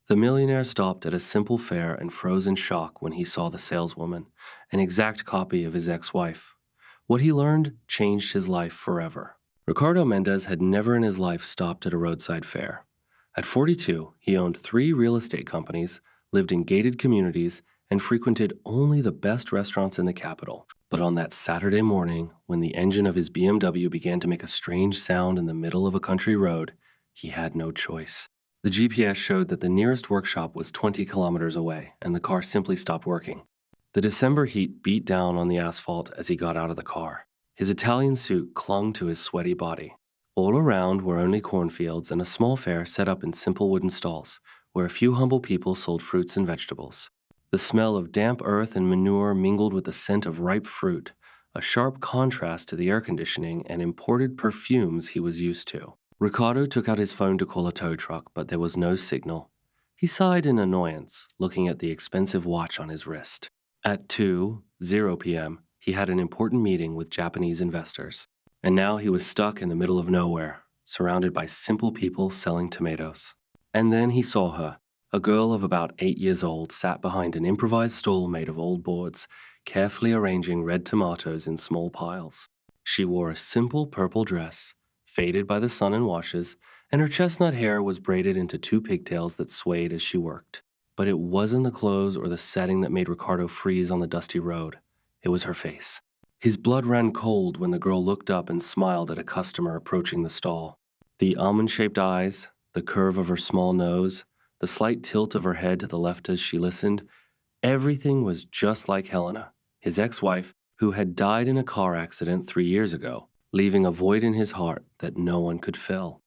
The millionaire stopped at a simple fare and froze in shock when he saw the saleswoman, an exact copy of his ex-wife. What he learned changed his life forever. Ricardo Mendez had never in his life stopped at a roadside fair. At 42, he owned 3 real estate companies, lived in gated communities, and frequented only the best restaurants in the capital. But on that Saturday morning, when the engine of his BMW began to make a strange sound in the middle of a country road, he had no choice. The GPS showed that the nearest workshop was 20 kilometers away, and the car simply stopped working. The December heat beat down on the asphalt as he got out of the car. His Italian suit clung to his sweaty body. All around were only cornfields and a small fair set up in simple wooden stalls, where a few humble people sold fruits and vegetables. The smell of damp earth and manure mingled with the scent of ripe fruit, a sharp contrast to the air conditioning and imported perfumes he was used to. Ricardo took out his phone to call a tow truck, but there was no signal. He sighed in annoyance, looking at the expensive watch on his wrist. At 2:00 p.m., he had an important meeting with Japanese investors. And now he was stuck in the middle of nowhere, surrounded by simple people selling tomatoes. And then he saw her. A girl of about 8 years old sat behind an improvised stall made of old boards, carefully arranging red tomatoes in small piles. She wore a simple purple dress, faded by the sun and washes, and her chestnut hair was braided into 2 pigtails that swayed as she worked. But it wasn't the clothes or the setting that made Ricardo freeze on the dusty road. It was her face. His blood ran cold when the girl looked up and smiled at a customer approaching the stall. The almond-shaped eyes, the curve of her small nose, the slight tilt of her head to the left as she listened, everything was just like Helena, his ex-wife, who had died in a car accident 3 years ago, leaving a void in his heart that no one could fill.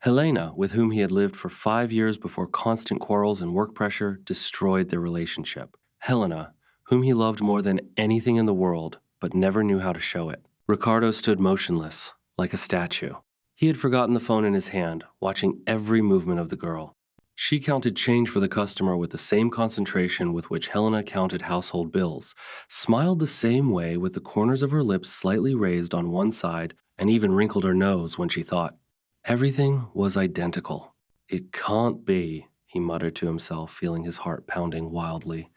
Helena, with whom he had lived for 5 years before constant quarrels and work pressure destroyed their relationship. Helena, whom he loved more than anything in the world, but never knew how to show it. Ricardo stood motionless, like a statue. He had forgotten the phone in his hand, watching every movement of the girl. She counted change for the customer with the same concentration with which Helena counted household bills, smiled the same way with the corners of her lips slightly raised on one side, and even wrinkled her nose when she thought. Everything was identical. It can't be, he muttered to himself, feeling his heart pounding wildly.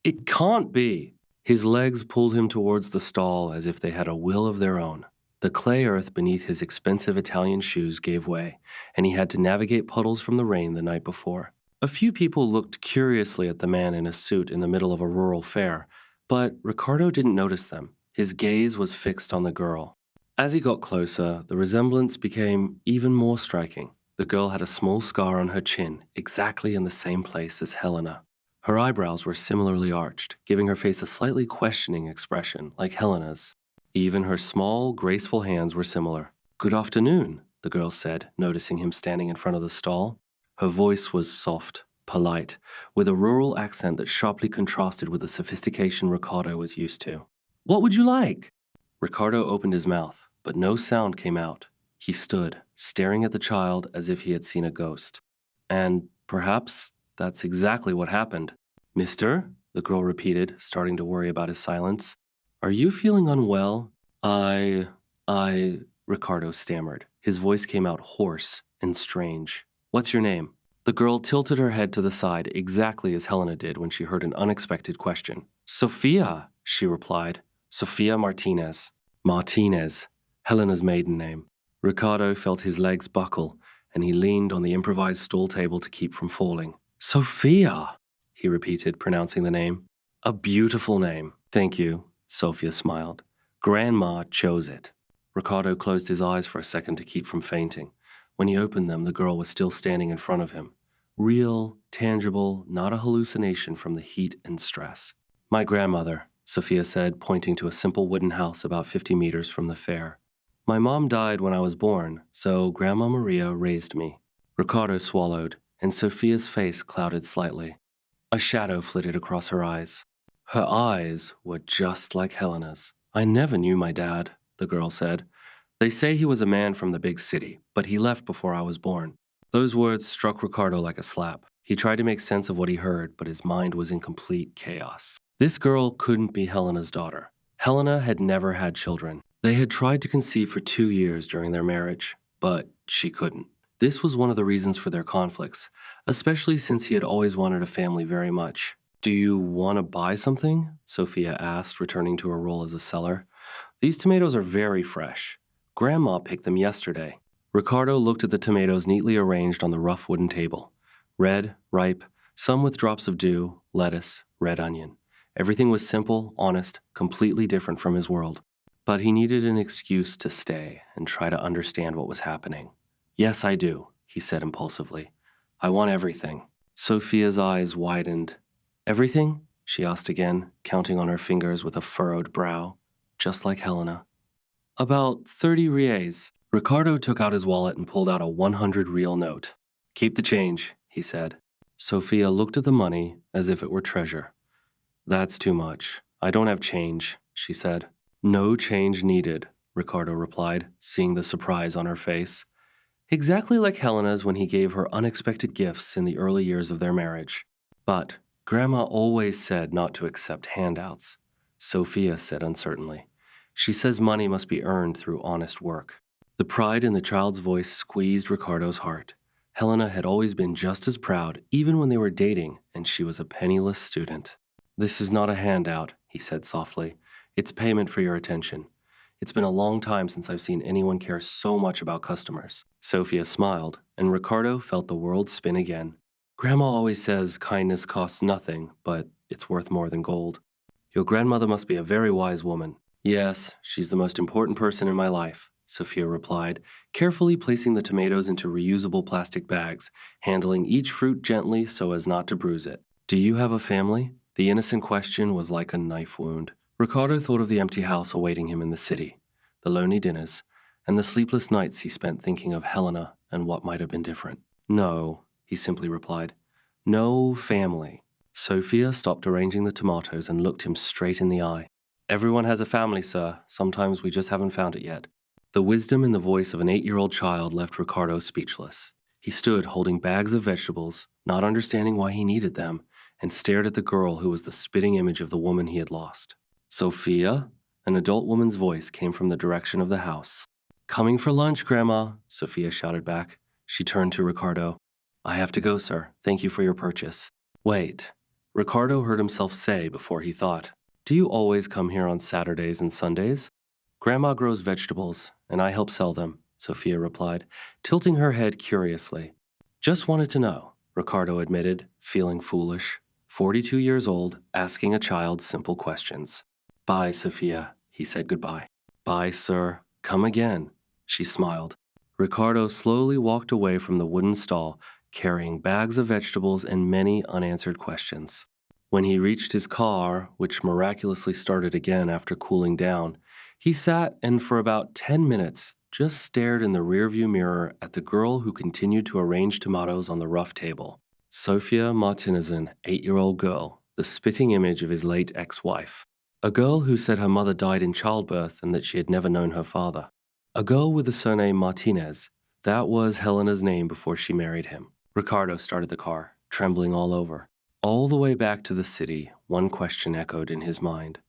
It can't be. His legs pulled him towards the stall as if they had a will of their own. The clay earth beneath his expensive Italian shoes gave way, and he had to navigate puddles from the rain the night before. A few people looked curiously at the man in a suit in the middle of a rural fair, but Ricardo didn't notice them. His gaze was fixed on the girl. As he got closer, the resemblance became even more striking. The girl had a small scar on her chin, exactly in the same place as Helena. Her eyebrows were similarly arched, giving her face a slightly questioning expression, like Helena's. Even her small, graceful hands were similar. "Good afternoon," the girl said, noticing him standing in front of the stall. Her voice was soft, polite, with a rural accent that sharply contrasted with the sophistication Ricardo was used to. "What would you like?" Ricardo opened his mouth, but no sound came out. He stood, staring at the child as if he had seen a ghost. And perhaps that's exactly what happened. "Mister?" the girl repeated, starting to worry about his silence. "Are you feeling unwell?" I, Ricardo stammered. His voice came out hoarse and strange. "What's your name?" The girl tilted her head to the side exactly as Helena did when she heard an unexpected question. "Sophia," she replied. "Sophia Martinez." Martinez, Helena's maiden name. Ricardo felt his legs buckle, and he leaned on the improvised stall table to keep from falling. "Sophia," he repeated, pronouncing the name. "A beautiful name." "Thank you," Sophia smiled. "Grandma chose it." Ricardo closed his eyes for a second to keep from fainting. When he opened them, the girl was still standing in front of him. Real, tangible, not a hallucination from the heat and stress. "My grandmother," Sophia said, pointing to a simple wooden house about 50 meters from the fair. "My mom died when I was born, so Grandma Maria raised me." Ricardo swallowed, and Sophia's face clouded slightly. A shadow flitted across her eyes. Her eyes were just like Helena's. "I never knew my dad," the girl said. "They say he was a man from the big city, but he left before I was born." Those words struck Ricardo like a slap. He tried to make sense of what he heard, but his mind was in complete chaos. This girl couldn't be Helena's daughter. Helena had never had children. They had tried to conceive for 2 years during their marriage, but she couldn't. This was one of the reasons for their conflicts, especially since he had always wanted a family very much. Do you want to buy something? Sophia asked, returning to her role as a seller. These tomatoes are very fresh. Grandma picked them yesterday. Ricardo looked at the tomatoes neatly arranged on the rough wooden table. Red, ripe, some with drops of dew, lettuce, red onion. Everything was simple, honest, completely different from his world. But he needed an excuse to stay and try to understand what was happening. Yes, I do, he said impulsively. I want everything. Sophia's eyes widened. Everything? She asked again, counting on her fingers with a furrowed brow, just like Helena. About 30 reais. Ricardo took out his wallet and pulled out a 100 real note. Keep the change, he said. Sophia looked at the money as if it were treasure. That's too much. I don't have change, she said. No change needed, Ricardo replied, seeing the surprise on her face. Exactly like Helena's when he gave her unexpected gifts in the early years of their marriage. But Grandma always said not to accept handouts, Sophia said uncertainly. She says money must be earned through honest work. The pride in the child's voice squeezed Ricardo's heart. Helena had always been just as proud, even when they were dating, and she was a penniless student. This is not a handout, he said softly. It's payment for your attention. It's been a long time since I've seen anyone care so much about customers. Sophia smiled, and Ricardo felt the world spin again. Grandma always says kindness costs nothing, but it's worth more than gold. Your grandmother must be a very wise woman. Yes, she's the most important person in my life, Sophia replied, carefully placing the tomatoes into reusable plastic bags, handling each fruit gently so as not to bruise it. Do you have a family? The innocent question was like a knife wound. Ricardo thought of the empty house awaiting him in the city, the lonely dinners, and the sleepless nights he spent thinking of Helena and what might have been different. No, he simply replied. No family. Sophia stopped arranging the tomatoes and looked him straight in the eye. Everyone has a family, sir. Sometimes we just haven't found it yet. The wisdom in the voice of an 8-year-old child left Ricardo speechless. He stood holding bags of vegetables, not understanding why he needed them, and stared at the girl who was the spitting image of the woman he had lost. Sophia? An adult woman's voice came from the direction of the house. Coming for lunch, Grandma, Sophia shouted back. She turned to Ricardo. I have to go, sir. Thank you for your purchase. Wait. Ricardo heard himself say before he thought. Do you always come here on Saturdays and Sundays? Grandma grows vegetables, and I help sell them, Sophia replied, tilting her head curiously. Just wanted to know, Ricardo admitted, feeling foolish. 42 years old, asking a child simple questions. Bye, Sophia, he said goodbye. Bye, sir. Come again, she smiled. Ricardo slowly walked away from the wooden stall, carrying bags of vegetables and many unanswered questions. When he reached his car, which miraculously started again after cooling down, he sat and for about 10 minutes just stared in the rearview mirror at the girl who continued to arrange tomatoes on the rough table. Sophia Martinez, an 8-year-old girl, the spitting image of his late ex-wife. A girl who said her mother died in childbirth and that she had never known her father. A girl with the surname Martinez. That was Helena's name before she married him. Ricardo started the car, trembling all over. All the way back to the city, one question echoed in his mind.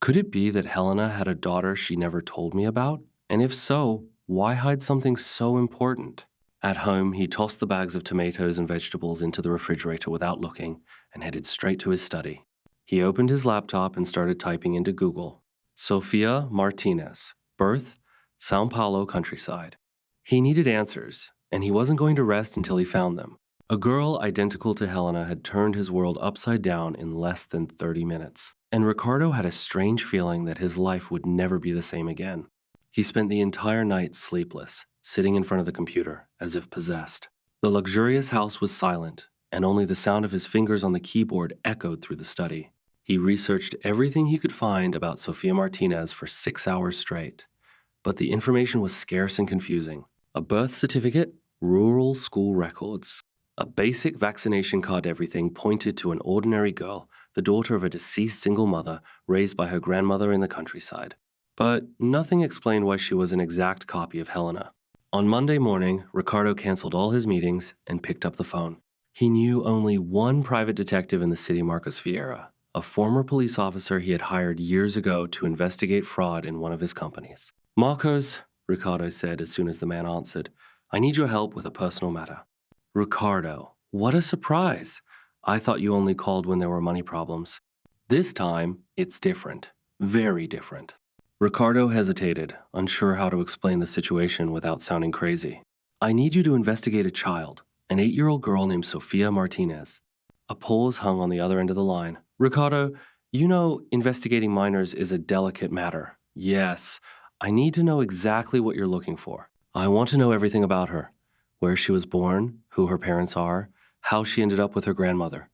Could it be that Helena had a daughter she never told me about? And if so, why hide something so important? At home, he tossed the bags of tomatoes and vegetables into the refrigerator without looking and headed straight to his study. He opened his laptop and started typing into Google. Sophia Martinez, birth, São Paulo countryside. He needed answers, and he wasn't going to rest until he found them. A girl identical to Helena had turned his world upside down in less than 30 minutes, and Ricardo had a strange feeling that his life would never be the same again. He spent the entire night sleepless, sitting in front of the computer, as if possessed. The luxurious house was silent, and only the sound of his fingers on the keyboard echoed through the study. He researched everything he could find about Sophia Martinez for 6 hours straight, but the information was scarce and confusing. A birth certificate, rural school records. A basic vaccination card everything pointed to an ordinary girl, the daughter of a deceased single mother, raised by her grandmother in the countryside. But nothing explained why she was an exact copy of Helena. On Monday morning, Ricardo canceled all his meetings and picked up the phone. He knew only one private detective in the city, Marcos Vieira, a former police officer he had hired years ago to investigate fraud in one of his companies. Marcos, Ricardo said as soon as the man answered, I need your help with a personal matter. Ricardo, what a surprise. I thought you only called when there were money problems. This time, it's different. Very different. Ricardo hesitated, unsure how to explain the situation without sounding crazy. I need you to investigate a child, an 8-year-old girl named Sofia Martinez. A pause hung on the other end of the line. Ricardo, you know investigating minors is a delicate matter. Yes, I need to know exactly what you're looking for. I want to know everything about her. Where she was born, who her parents are, how she ended up with her grandmother.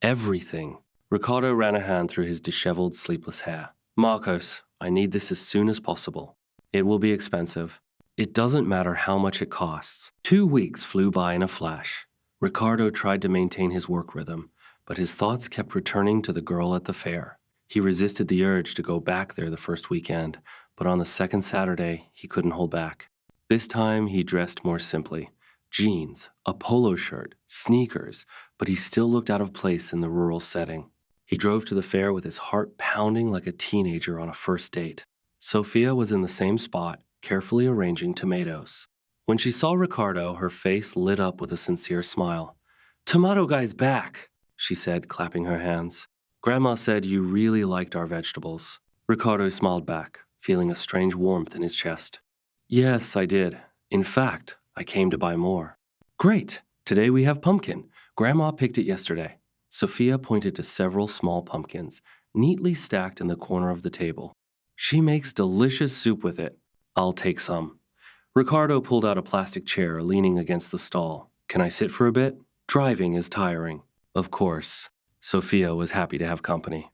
Everything. Ricardo ran a hand through his disheveled, sleepless hair. Marcos, I need this as soon as possible. It will be expensive. It doesn't matter how much it costs. 2 weeks flew by in a flash. Ricardo tried to maintain his work rhythm, but his thoughts kept returning to the girl at the fair. He resisted the urge to go back there the first weekend, but on the second Saturday, he couldn't hold back. This time, he dressed more simply. Jeans, a polo shirt, sneakers, but he still looked out of place in the rural setting. He drove to the fair with his heart pounding like a teenager on a first date. Sofia was in the same spot, carefully arranging tomatoes. When she saw Ricardo, her face lit up with a sincere smile. "Tomato guy's back," she said, clapping her hands. "Grandma said you really liked our vegetables." Ricardo smiled back, feeling a strange warmth in his chest. "Yes, I did. In fact, I came to buy more." "Great! Today we have pumpkin. Grandma picked it yesterday." Sofia pointed to several small pumpkins, neatly stacked in the corner of the table. "She makes delicious soup with it. I'll take some." Ricardo pulled out a plastic chair leaning against the stall. "Can I sit for a bit? Driving is tiring." Of course. Sofia was happy to have company.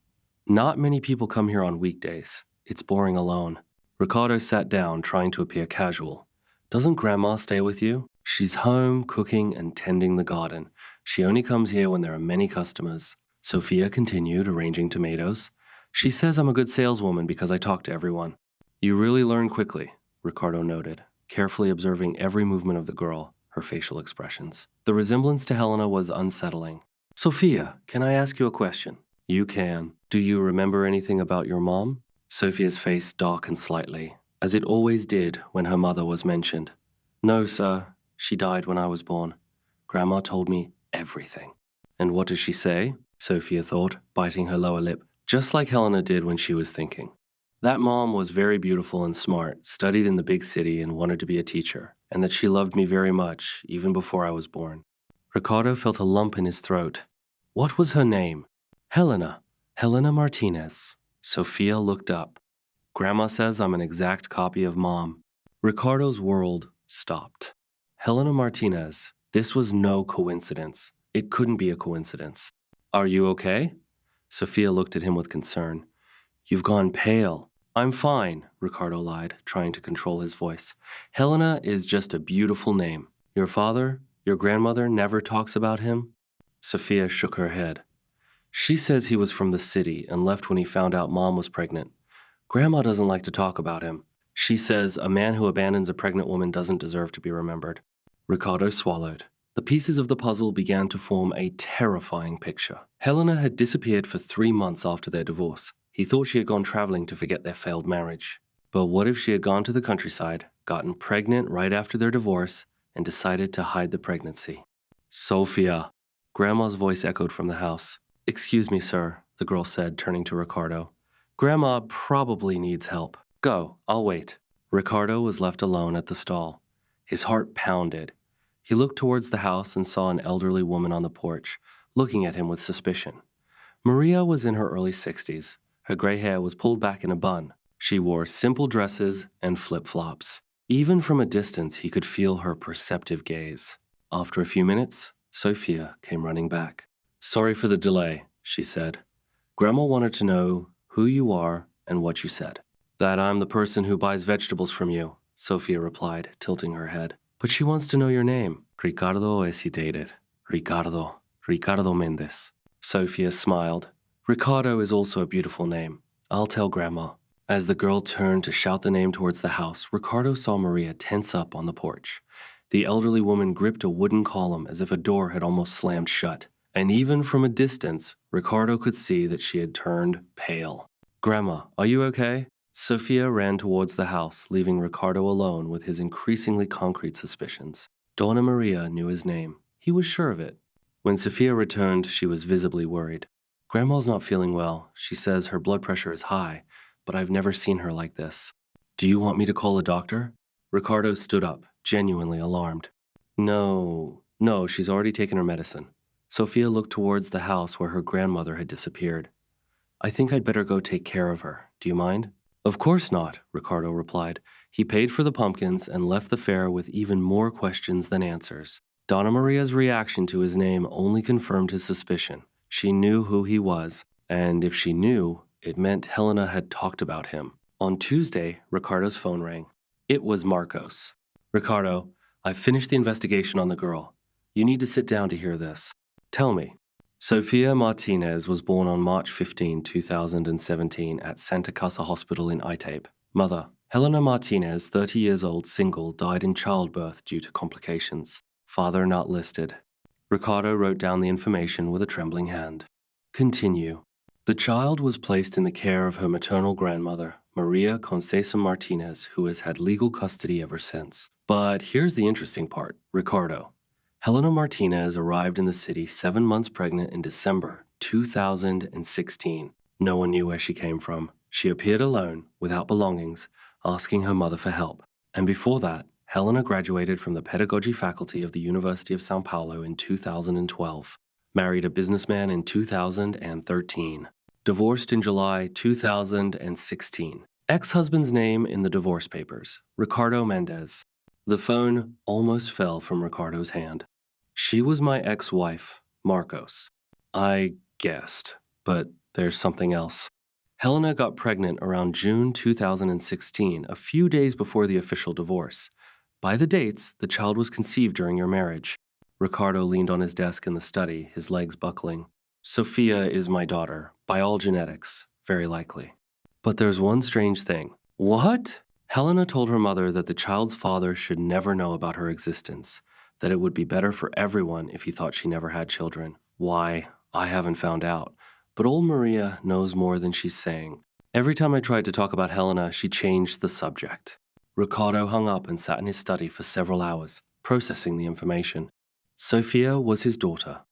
"Not many people come here on weekdays. It's boring alone." Ricardo sat down, trying to appear casual. "Doesn't Grandma stay with you?" "She's home, cooking and tending the garden. She only comes here when there are many customers." Sofia continued, arranging tomatoes. "She says I'm a good saleswoman because I talk to everyone." "You really learn quickly," Ricardo noted, carefully observing every movement of the girl, her facial expressions. The resemblance to Helena was unsettling. "Sofia, can I ask you a question?" "You can. Do you remember anything about your mom?" Sofia's face darkened slightly, as it always did when her mother was mentioned. "No, sir. She died when I was born. Grandma told me everything." "And what does she say?" Sofia thought, biting her lower lip, just like Helena did when she was thinking. "That mom was very beautiful and smart, studied in the big city and wanted to be a teacher, and that she loved me very much, even before I was born." Ricardo felt a lump in his throat. "What was her name?" "Helena. Helena Martinez." Sofia looked up. "Grandma says I'm an exact copy of Mom." Ricardo's world stopped. Helena Martinez. This was no coincidence. It couldn't be a coincidence. "Are you okay?" Sofia looked at him with concern. "You've gone pale." "I'm fine," Ricardo lied, trying to control his voice. "Helena is just a beautiful name. Your father, your grandmother never talks about him?" Sofia shook her head. "She says he was from the city and left when he found out Mom was pregnant. Grandma doesn't like to talk about him. She says a man who abandons a pregnant woman doesn't deserve to be remembered." Ricardo swallowed. The pieces of the puzzle began to form a terrifying picture. Helena had disappeared for 3 months after their divorce. He thought she had gone traveling to forget their failed marriage. But what if she had gone to the countryside, gotten pregnant right after their divorce, and decided to hide the pregnancy? "Sofia." Grandma's voice echoed from the house. "Excuse me, sir," the girl said, turning to Ricardo. "Grandma probably needs help. Go, I'll wait." Ricardo was left alone at the stall. His heart pounded. He looked towards the house and saw an elderly woman on the porch, looking at him with suspicion. Maria was in her early 60s. Her gray hair was pulled back in a bun. She wore simple dresses and flip-flops. Even from a distance, he could feel her perceptive gaze. After a few minutes, Sofia came running back. "Sorry for the delay," she said. "Grandma wanted to know who you are and what you said." "That I'm the person who buys vegetables from you," Sofia replied, tilting her head. "But she wants to know your name." Ricardo hesitated. Ricardo Mendez." Sofia smiled. "Ricardo is also a beautiful name. I'll tell Grandma." As the girl turned to shout the name towards the house, Ricardo saw Maria tense up on the porch. The elderly woman gripped a wooden column as if a door had almost slammed shut. And even from a distance, Ricardo could see that she had turned pale. "Grandma, are you okay?" Sophia ran towards the house, leaving Ricardo alone with his increasingly concrete suspicions. Donna Maria knew his name. He was sure of it. When Sophia returned, she was visibly worried. Grandma's not feeling well. She says her blood pressure is high, but I've never seen her like this. Do you want me to call a doctor? Ricardo stood up, genuinely alarmed. No, she's already taken her medicine. Sophia looked towards the house where her grandmother had disappeared. I think I'd better go take care of her. Do you mind? Of course not, Ricardo replied. He paid for the pumpkins and left the fair with even more questions than answers. Donna Maria's reaction to his name only confirmed his suspicion. She knew who he was, and if she knew, it meant Helena had talked about him. On Tuesday, Ricardo's phone rang. It was Marcos. Ricardo, I've finished the investigation on the girl. You need to sit down to hear this. Tell me. Sofia Martinez was born on March 15, 2017 at Santa Casa Hospital in Itape. Mother, Helena Martinez, 30 years old, single, died in childbirth due to complications. Father not listed. Ricardo wrote down the information with a trembling hand. Continue. The child was placed in the care of her maternal grandmother, Maria Concesa Martinez, who has had legal custody ever since. But here's the interesting part, Ricardo. Helena Martinez arrived in the city 7 months pregnant in December 2016. No one knew where she came from. She appeared alone, without belongings, asking her mother for help. And before that, Helena graduated from the pedagogy faculty of the University of São Paulo in 2012, married a businessman in 2013, divorced in July 2016. Ex-husband's name in the divorce papers, Ricardo Mendez. The phone almost fell from Ricardo's hand. She was my ex-wife, Marcos. I guessed, but there's something else. Helena got pregnant around June 2016, a few days before the official divorce. By the dates, the child was conceived during your marriage. Ricardo leaned on his desk in the study, his legs buckling. Sophia is my daughter, by all genetics, very likely. But there's one strange thing. What? Helena told her mother that the child's father should never know about her existence, that it would be better for everyone if he thought she never had children. Why, I haven't found out. But old Maria knows more than she's saying. Every time I tried to talk about Helena, she changed the subject. Ricardo hung up and sat in his study for several hours, processing the information. Sophia was his daughter.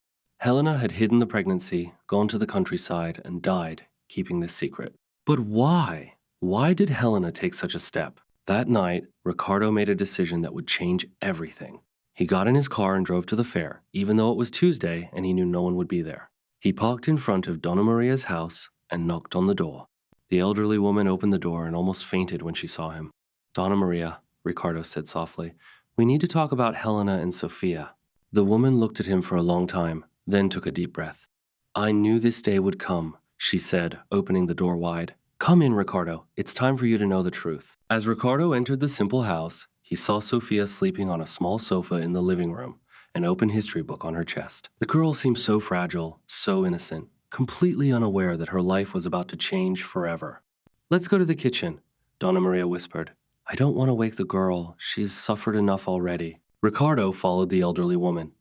Helena had hidden the pregnancy, gone to the countryside, and died, keeping this secret. But why? Why did Helena take such a step? That night, Ricardo made a decision that would change everything. He got in his car and drove to the fair, even though it was Tuesday and he knew no one would be there. He parked in front of Donna Maria's house and knocked on the door. The elderly woman opened the door and almost fainted when she saw him. Donna Maria, Ricardo said softly, we need to talk about Helena and Sophia. The woman looked at him for a long time, then took a deep breath. I knew this day would come, she said, opening the door wide. Come in, Ricardo. It's time for you to know the truth. As Ricardo entered the simple house, he saw Sophia sleeping on a small sofa in the living room, an open history book on her chest. The girl seemed so fragile, so innocent, completely unaware that her life was about to change forever. Let's go to the kitchen, Donna Maria whispered. I don't want to wake the girl. She's suffered enough already. Ricardo followed the elderly woman.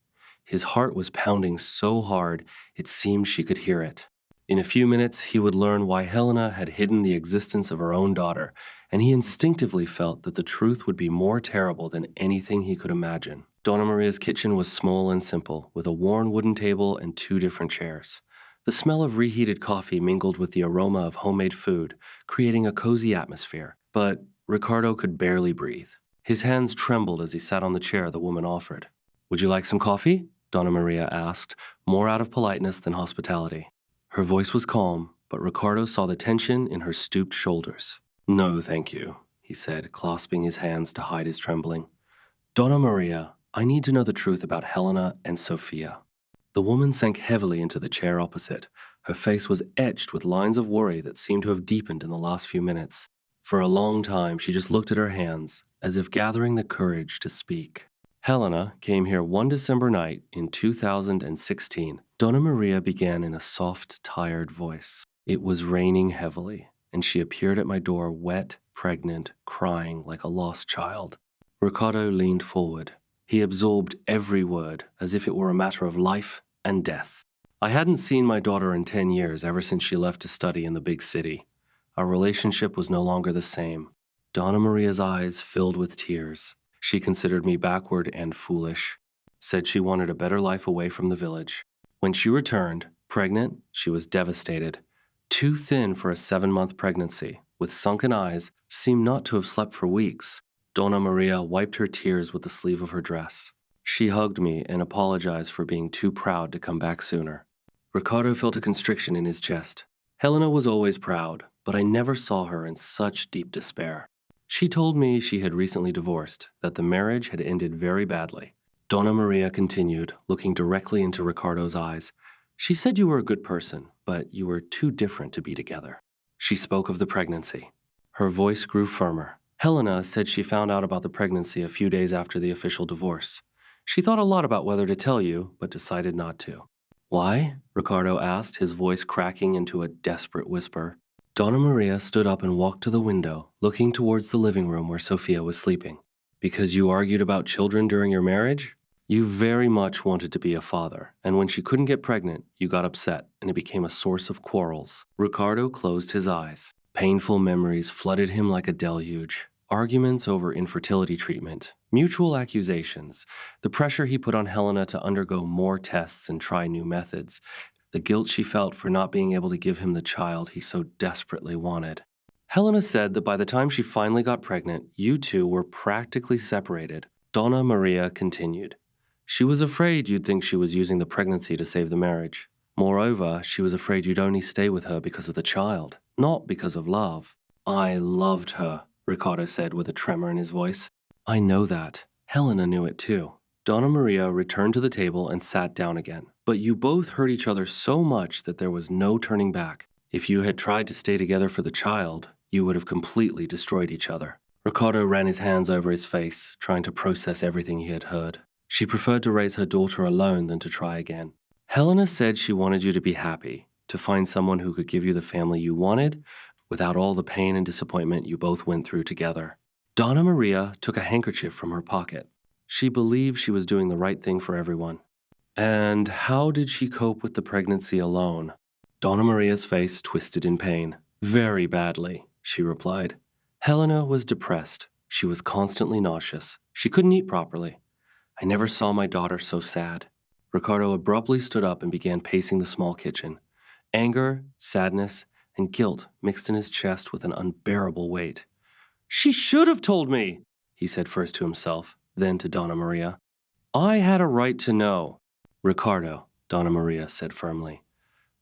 His heart was pounding so hard, it seemed she could hear it. In a few minutes, he would learn why Helena had hidden the existence of her own daughter, and he instinctively felt that the truth would be more terrible than anything he could imagine. Donna Maria's kitchen was small and simple, with a worn wooden table and 2 different chairs. The smell of reheated coffee mingled with the aroma of homemade food, creating a cozy atmosphere. But Ricardo could barely breathe. His hands trembled as he sat on the chair the woman offered. Would you like some coffee? Donna Maria asked, more out of politeness than hospitality. Her voice was calm, but Ricardo saw the tension in her stooped shoulders. No, thank you, he said, clasping his hands to hide his trembling. Donna Maria, I need to know the truth about Helena and Sophia. The woman sank heavily into the chair opposite. Her face was etched with lines of worry that seemed to have deepened in the last few minutes. For a long time, she just looked at her hands, as if gathering the courage to speak. Helena came here one December night in 2016. Donna Maria began in a soft, tired voice. It was raining heavily, and she appeared at my door wet, pregnant, crying like a lost child. Ricardo leaned forward. He absorbed every word as if it were a matter of life and death. I hadn't seen my daughter in 10 years ever since she left to study in the big city. Our relationship was no longer the same. Donna Maria's eyes filled with tears. She considered me backward and foolish, said she wanted a better life away from the village. When she returned, pregnant, she was devastated. Too thin for a 7-month pregnancy, with sunken eyes, seemed not to have slept for weeks. Donna Maria wiped her tears with the sleeve of her dress. She hugged me and apologized for being too proud to come back sooner. Ricardo felt a constriction in his chest. Helena was always proud, but I never saw her in such deep despair. She told me she had recently divorced, that the marriage had ended very badly. Donna Maria continued, looking directly into Ricardo's eyes. She said you were a good person, but you were too different to be together. She spoke of the pregnancy. Her voice grew firmer. Helena said she found out about the pregnancy a few days after the official divorce. She thought a lot about whether to tell you, but decided not to. Why? Ricardo asked, his voice cracking into a desperate whisper. Donna Maria stood up and walked to the window, looking towards the living room where Sophia was sleeping. Because you argued about children during your marriage? You very much wanted to be a father, and when she couldn't get pregnant, you got upset, and it became a source of quarrels. Ricardo closed his eyes. Painful memories flooded him like a deluge. Arguments over infertility treatment, mutual accusations, the pressure he put on Helena to undergo more tests and try new methods, the guilt she felt for not being able to give him the child he so desperately wanted. Helena said that by the time she finally got pregnant, you two were practically separated. Donna Maria continued. She was afraid you'd think she was using the pregnancy to save the marriage. Moreover, she was afraid you'd only stay with her because of the child, not because of love. I loved her, Ricardo said with a tremor in his voice. I know that. Helena knew it too. Donna Maria returned to the table and sat down again. But you both hurt each other so much that there was no turning back. If you had tried to stay together for the child, you would have completely destroyed each other. Ricardo ran his hands over his face, trying to process everything he had heard. She preferred to raise her daughter alone than to try again. Helena said she wanted you to be happy, to find someone who could give you the family you wanted, without all the pain and disappointment you both went through together. Donna Maria took a handkerchief from her pocket. She believed she was doing the right thing for everyone. And how did she cope with the pregnancy alone? Donna Maria's face twisted in pain. Very badly, she replied. Helena was depressed. She was constantly nauseous. She couldn't eat properly. I never saw my daughter so sad. Ricardo abruptly stood up and began pacing the small kitchen. Anger, sadness, and guilt mixed in his chest with an unbearable weight. She should have told me, he said first to himself, then to Donna Maria. I had a right to know. Ricardo, Donna Maria said firmly.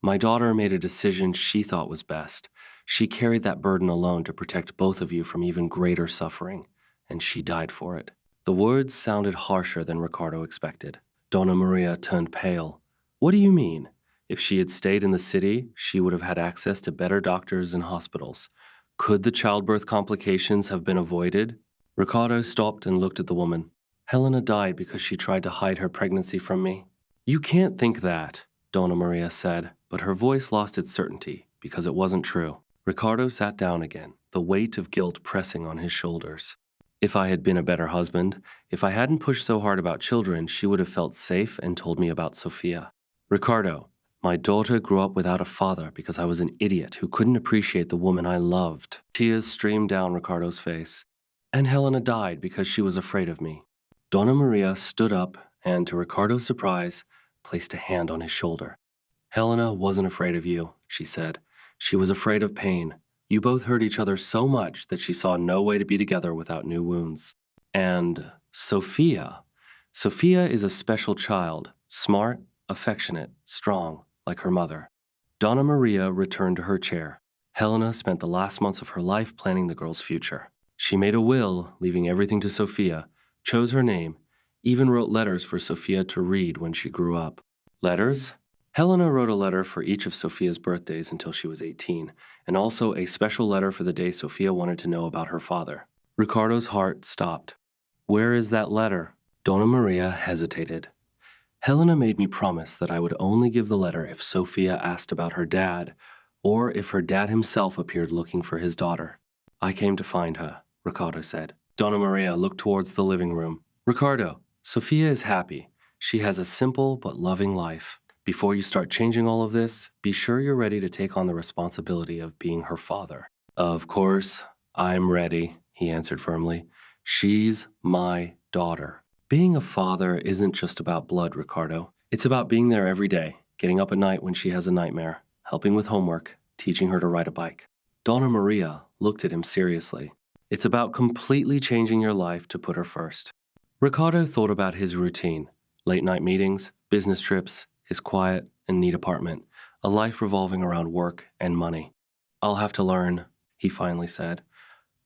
My daughter made a decision she thought was best. She carried that burden alone to protect both of you from even greater suffering, and she died for it. The words sounded harsher than Ricardo expected. Donna Maria turned pale. What do you mean? If she had stayed in the city, she would have had access to better doctors and hospitals. Could the childbirth complications have been avoided? Ricardo stopped and looked at the woman. Helena died because she tried to hide her pregnancy from me. You can't think that, Donna Maria said, but her voice lost its certainty because it wasn't true. Ricardo sat down again, the weight of guilt pressing on his shoulders. If I had been a better husband, if I hadn't pushed so hard about children, she would have felt safe and told me about Sophia. Ricardo, my daughter grew up without a father because I was an idiot who couldn't appreciate the woman I loved. Tears streamed down Ricardo's face. And Helena died because she was afraid of me. Donna Maria stood up and, to Ricardo's surprise, placed a hand on his shoulder. Helena wasn't afraid of you, she said. She was afraid of pain. You both hurt each other so much that she saw no way to be together without new wounds. And Sophia. Sophia is a special child, smart, affectionate, strong, like her mother. Donna Maria returned to her chair. Helena spent the last months of her life planning the girl's future. She made a will, leaving everything to Sophia, chose her name, even wrote letters for Sophia to read when she grew up. Letters? Helena wrote a letter for each of Sophia's birthdays until she was 18, and also a special letter for the day Sophia wanted to know about her father. Ricardo's heart stopped. Where is that letter? Donna Maria hesitated. Helena made me promise that I would only give the letter if Sophia asked about her dad, or if her dad himself appeared looking for his daughter. I came to find her, Ricardo said. Donna Maria looked towards the living room. Ricardo, Sophia is happy. She has a simple but loving life. Before you start changing all of this, be sure you're ready to take on the responsibility of being her father. Of course, I'm ready, he answered firmly. She's my daughter. Being a father isn't just about blood, Ricardo. It's about being there every day, getting up at night when she has a nightmare, helping with homework, teaching her to ride a bike. Donna Maria looked at him seriously. It's about completely changing your life to put her first. Ricardo thought about his routine: late night meetings, business trips, his quiet and neat apartment, a life revolving around work and money. I'll have to learn, he finally said.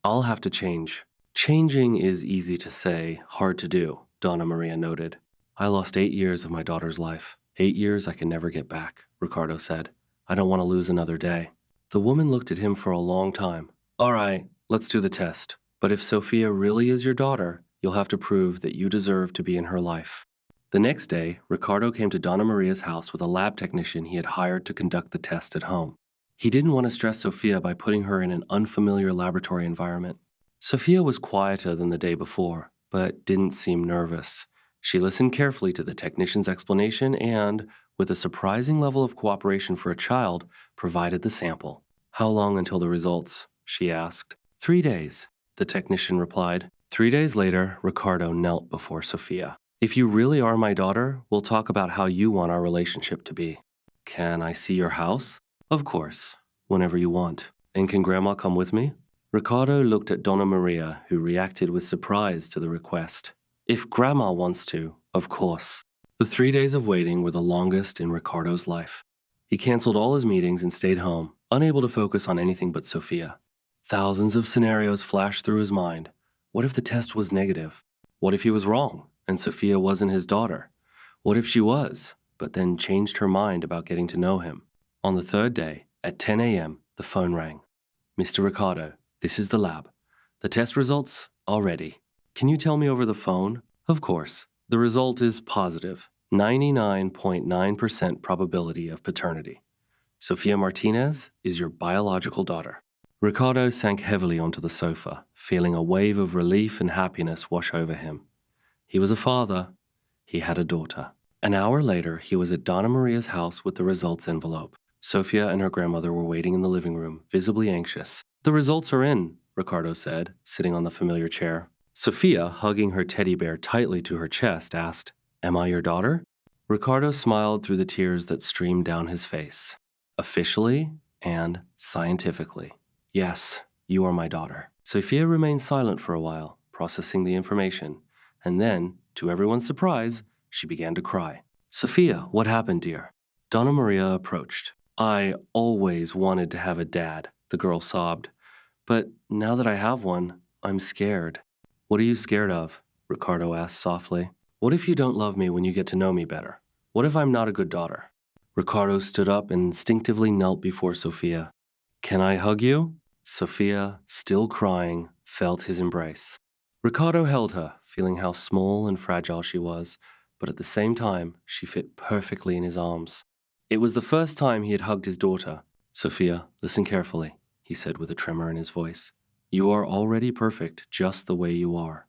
I'll have to change. Changing is easy to say, hard to do, Donna Maria noted. I lost 8 years of my daughter's life. 8 years I can never get back, Ricardo said. I don't want to lose another day. The woman looked at him for a long time. All right, let's do the test. But if Sophia really is your daughter, you'll have to prove that you deserve to be in her life. The next day, Ricardo came to Donna Maria's house with a lab technician he had hired to conduct the test at home. He didn't want to stress Sophia by putting her in an unfamiliar laboratory environment. Sophia was quieter than the day before, but didn't seem nervous. She listened carefully to the technician's explanation and, with a surprising level of cooperation for a child, provided the sample. How long until the results? She asked. 3 days, the technician replied. 3 days later, Ricardo knelt before Sophia. If you really are my daughter, we'll talk about how you want our relationship to be. Can I see your house? Of course, whenever you want. And can Grandma come with me? Ricardo looked at Donna Maria, who reacted with surprise to the request. If Grandma wants to, of course. The 3 days of waiting were the longest in Ricardo's life. He canceled all his meetings and stayed home, unable to focus on anything but Sophia. Thousands of scenarios flashed through his mind. What if the test was negative? What if he was wrong and Sophia wasn't his daughter? What if she was, but then changed her mind about getting to know him? On the third day, at 10 a.m., the phone rang. Mr. Ricardo, this is the lab. The test results are ready. Can you tell me over the phone? Of course. The result is positive. 99.9% probability of paternity. Sophia Martinez is your biological daughter. Ricardo sank heavily onto the sofa, feeling a wave of relief and happiness wash over him. He was a father. He had a daughter. An hour later, he was at Donna Maria's house with the results envelope. Sophia and her grandmother were waiting in the living room, visibly anxious. The results are in, Ricardo said, sitting on the familiar chair. Sophia, hugging her teddy bear tightly to her chest, asked, Am I your daughter? Ricardo smiled through the tears that streamed down his face. Officially and scientifically. Yes, you are my daughter. Sophia remained silent for a while, processing the information, and then, to everyone's surprise, she began to cry. Sophia, what happened, dear? Donna Maria approached. I always wanted to have a dad, the girl sobbed. But now that I have one, I'm scared. What are you scared of? Ricardo asked softly. What if you don't love me when you get to know me better? What if I'm not a good daughter? Ricardo stood up and instinctively knelt before Sophia. Can I hug you? Sophia, still crying, felt his embrace. Ricardo held her, feeling how small and fragile she was, but at the same time, she fit perfectly in his arms. It was the first time he had hugged his daughter. Sophia, listen carefully, he said with a tremor in his voice. You are already perfect just the way you are.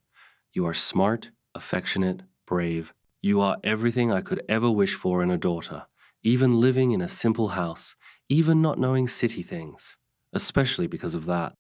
You are smart, affectionate, brave. You are everything I could ever wish for in a daughter, even living in a simple house, even not knowing city things. Especially because of that.